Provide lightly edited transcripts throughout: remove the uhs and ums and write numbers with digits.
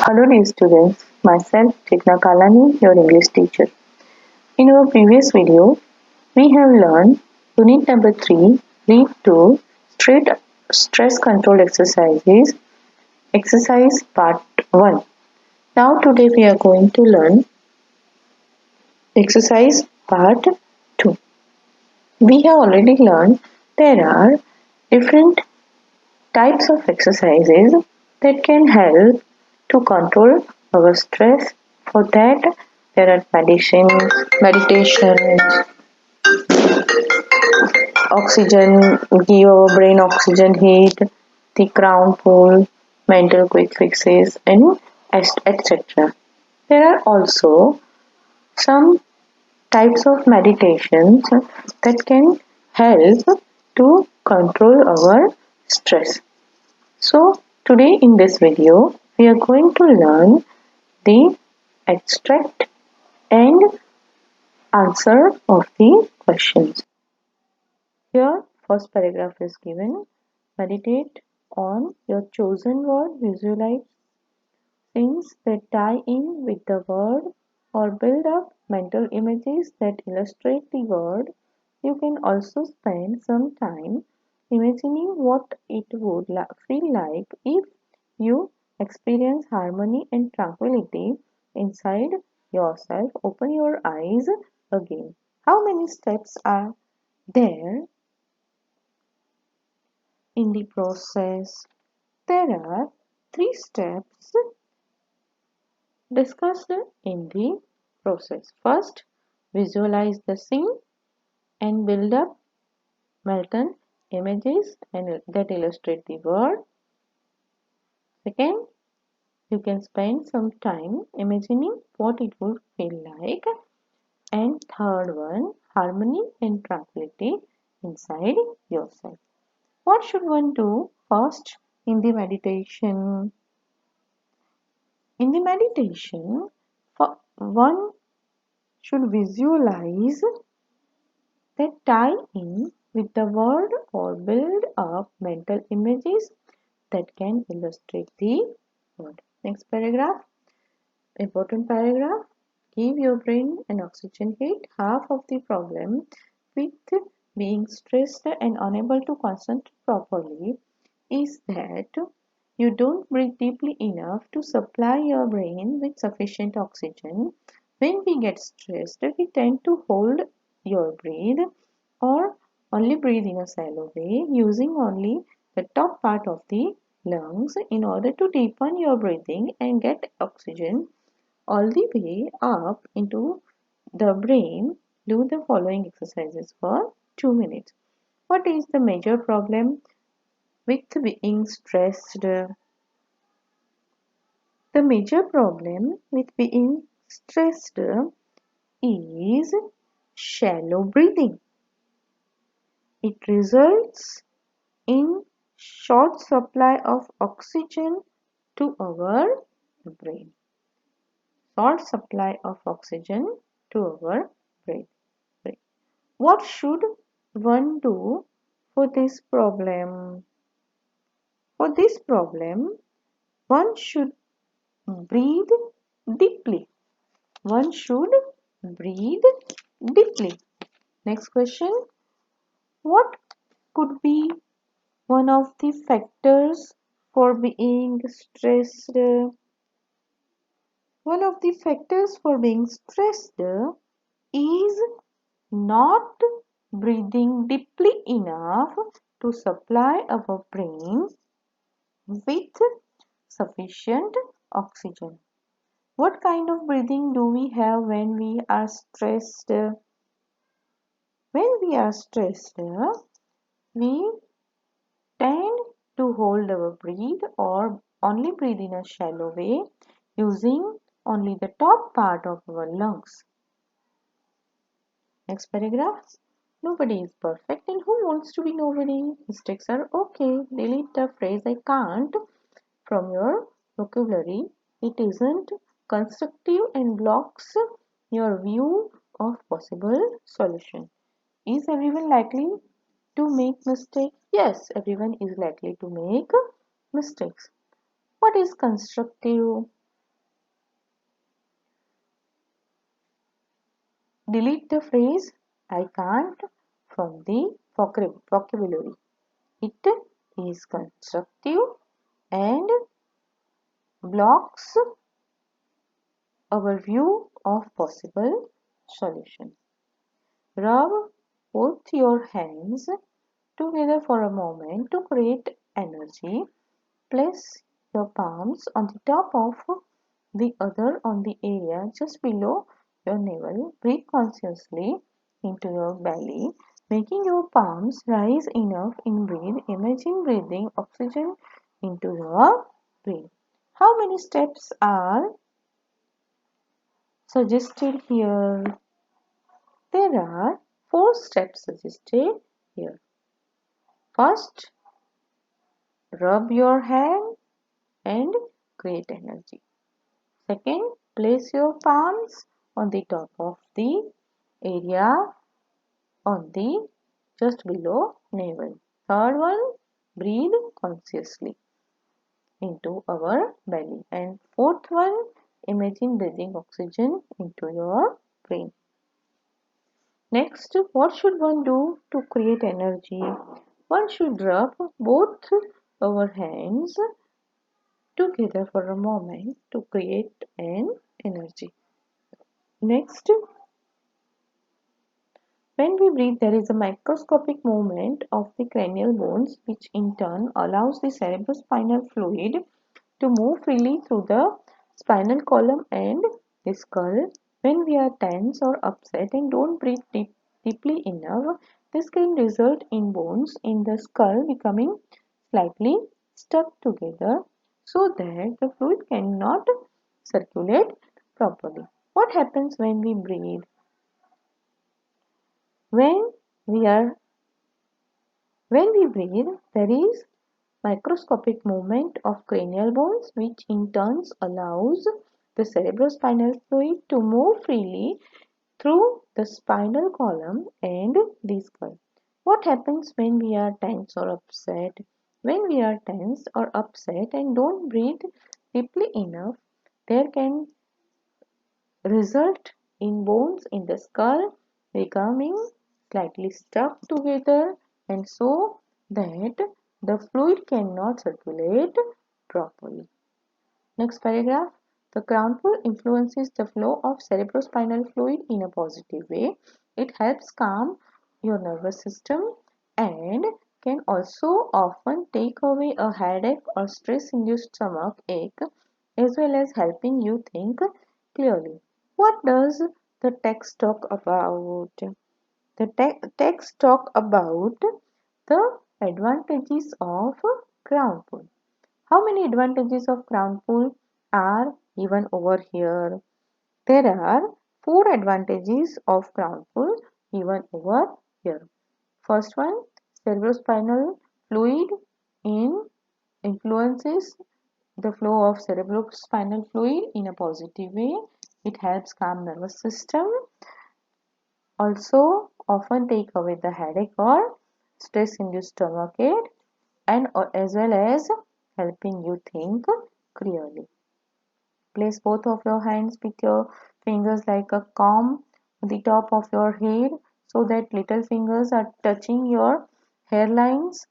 Hello dear students, myself Chetana Kalani, your English teacher. In our previous video, we have learned Unit number 3, Read-2, Stress Control Exercises, Exercise Part 1. Now today we are going to learn Exercise Part 2. We have already learned there are different types of exercises that can help to control our stress. For that, there are meditation, oxygen, give our brain oxygen heat, the crown pull, mental quick fixes, and etc. There are also some types of meditations that can help to control our stress. So today in this video we are going to learn the extract and answer of the questions. Here first paragraph is given. Meditate on your chosen word. Visualize things that tie in with the word or build up mental images that illustrate the word. You can also spend some time imagining what it would feel like if you experience harmony and tranquility inside yourself. Open your eyes again. How many steps are there in the process? There are 3 steps discussed in the process. First, visualize the scene and build up mental images that illustrate the word. Second, you can spend some time imagining what it would feel like. And third one, harmony and tranquility inside yourself. What should one do first in the meditation? In the meditation, one should visualize that tie in with the word or build up mental images that can illustrate the word. Next paragraph, important paragraph. Give your brain an oxygen hit. Half of the problem with being stressed and unable to concentrate properly is that you don't breathe deeply enough to supply your brain with sufficient oxygen. When we get stressed, we tend to hold your breath or only breathe in a shallow way, using only the top part of the lungs. In order to deepen your breathing and get oxygen all the way up into the brain, do the following exercises for 2 minutes. What is the major problem with being stressed? The major problem with being stressed is shallow breathing. It results in short supply of oxygen to our brain. Short supply of oxygen to our brain. What should one do for this problem? For this problem, one should breathe deeply. One should breathe deeply. Next question. What could be one of the factors for being stressed? One of the factors for being stressed is not breathing deeply enough to supply our brain with sufficient oxygen. What kind of breathing do we have when we are stressed? When we are stressed, we tend to hold our breath or only breathe in a shallow way using only the top part of our lungs. Next paragraph. Nobody is perfect, and who wants to be nobody? Mistakes are okay. Delete the phrase I can't from your vocabulary. It isn't constructive and blocks your view of possible solution. Is everyone likely to make mistakes? Yes, everyone is likely to make mistakes. What is constructive? Delete the phrase I can't from the vocabulary. It is constructive and blocks our view of possible solutions. Rub both your hands together for a moment to create energy. Place your palms on the top of the other on the area just below your navel. Breathe consciously into your belly, making your palms rise enough in breathe. Imagine breathing oxygen into your brain. How many steps are suggested here? There are 4 steps suggested here. First, rub your hand and create energy. Second, place your palms on the top of the area on the just below navel. Third one, breathe consciously into our belly. And fourth one, imagine breathing oxygen into your brain. Next, what should one do to create energy? One should rub both our hands together for a moment to create an energy. Next, when we breathe, there is a microscopic movement of the cranial bones, which in turn allows the cerebrospinal fluid to move freely through the spinal column and the skull. When we are tense or upset and don't breathe deeply enough, this can result in bones in the skull becoming slightly stuck together so that the fluid cannot circulate properly. What happens when we breathe? When we breathe, there is microscopic movement of cranial bones, which in turn allows the cerebrospinal fluid to move freely through the spinal column and the skull. What happens when we are tense or upset? When we are tense or upset and don't breathe deeply enough, there can result in bones in the skull becoming slightly stuck together and so that the fluid cannot circulate properly. Next paragraph. The crown pull influences the flow of cerebrospinal fluid in a positive way. It helps calm your nervous system and can also often take away a headache or stress-induced stomach ache, as well as helping you think clearly. What does the text talk about? The text talk about the advantages of crown pull. How many advantages of crown pull are given over here? There are 4 advantages of crown pull given over here. First one, cerebrospinal fluid influences the flow of cerebrospinal fluid in a positive way. It helps calm nervous system. Also often take away the headache or stress-induced stomachache, and as well as helping you think clearly. Place both of your hands with your fingers like a comb on the top of your head so that little fingers are touching your hairlines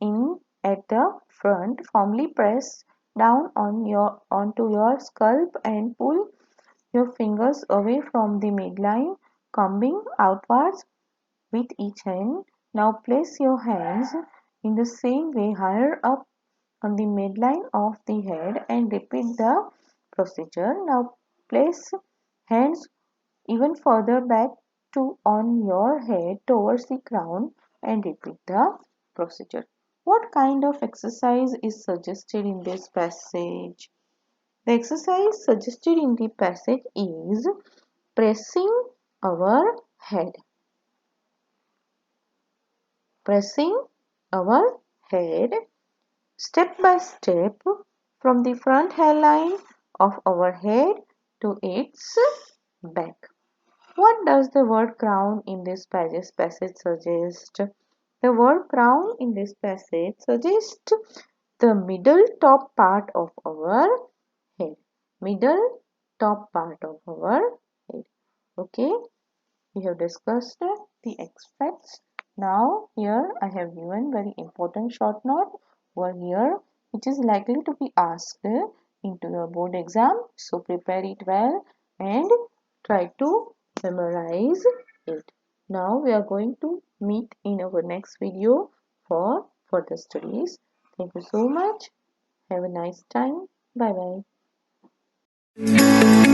in at the front. Firmly press down onto your scalp and pull your fingers away from the midline, combing outwards with each hand. Now place your hands in the same way higher up on the midline of the head and repeat the procedure. Now place hands even further back on your head towards the crown and repeat the procedure. What kind of exercise is suggested in this passage? The exercise suggested in the passage is pressing our head. Pressing our head step by step from the front hairline of our head to its back. What does the word crown in this passage suggest? The word crown in this passage suggests the middle top part of our head. Middle top part of our head. Okay. We have discussed the aspects. Now here I have given very important short note over here which is likely to be asked into your board exam. So prepare it well and try to memorize it. Now we are going to meet in our next video for further studies. Thank you so much. Have a nice time. Bye bye.